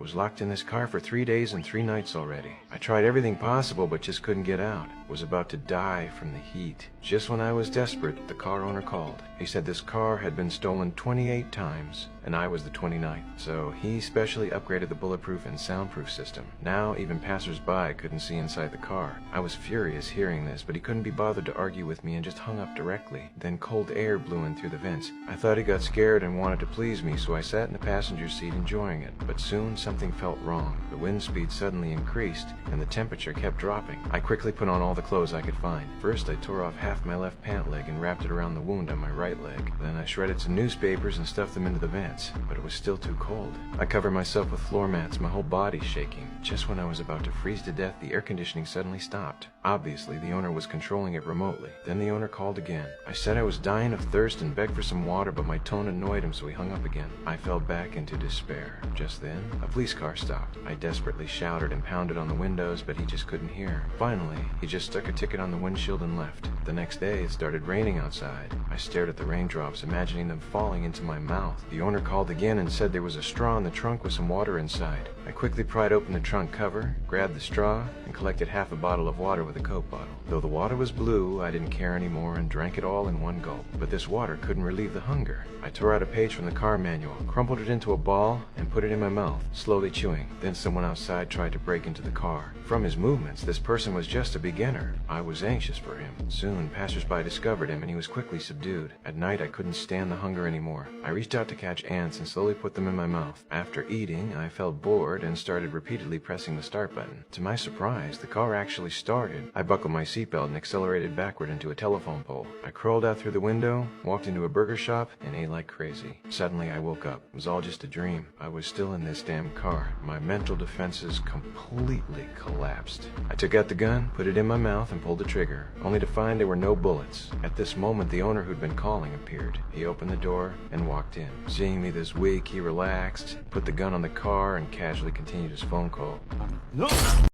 Was locked in this car for 3 days and 3 nights already. I tried everything possible but just couldn't get out. Was about to die from the heat. Just when I was desperate, the car owner called. He said this car had been stolen 28 times, and I was the 29th. So he specially upgraded the bulletproof and soundproof system. Now even passers-by couldn't see inside the car. I was furious hearing this, but he couldn't be bothered to argue with me and just hung up directly. Then cold air blew in through the vents. I thought he got scared and wanted to please me, so I sat in the passenger seat enjoying it. But soon something felt wrong. The wind speed suddenly increased, and the temperature kept dropping. I quickly put on all the clothes I could find. First, I tore off half my left pant leg and wrapped it around the wound on my right leg. Then I shredded some newspapers and stuffed them into the vents, but it was still too cold. I covered myself with floor mats, my whole body shaking. Just when I was about to freeze to death, the air conditioning suddenly stopped. Obviously, the owner was controlling it remotely. Then the owner called again. I said I was dying of thirst and begged for some water, but my tone annoyed him, so he hung up again. I fell back into despair. Just then, a police car stopped. I desperately shouted and pounded on the windows, but he just couldn't hear. Finally, he just stuck a ticket on the windshield and left. The next day, it started raining outside. I stared at the raindrops, imagining them falling into my mouth. The owner called again and said there was a straw in the trunk with some water inside. I quickly pried open the trunk cover, grabbed the straw, and collected half a bottle of water with a Coke bottle. Though the water was blue, I didn't care anymore and drank it all in one gulp. But this water couldn't relieve the hunger. I tore out a page from the car manual, crumpled it into a ball, and put it in my mouth, slowly chewing. Then someone outside tried to break into the car. From his movements, this person was just a beginner. I was anxious for him. Soon, passersby discovered him, and he was quickly subdued. At night, I couldn't stand the hunger anymore. I reached out to catch ants and slowly put them in my mouth. After eating, I felt bored and started repeatedly pressing the start button. To my surprise, the car actually started. I buckled my seatbelt and accelerated backward into a telephone pole. I crawled out through the window, walked into a burger shop, and ate like crazy. Suddenly, I woke up. It was all just a dream. I was still in this damn car. My mental defenses completely collapsed. I took out the gun, put it in my mouth, and pulled the trigger, only to find there were no bullets. At this moment, the owner who'd been calling appeared. He opened the door and walked in. Seeing me this weak, he relaxed, put the gun on the car, and casually continued his phone call.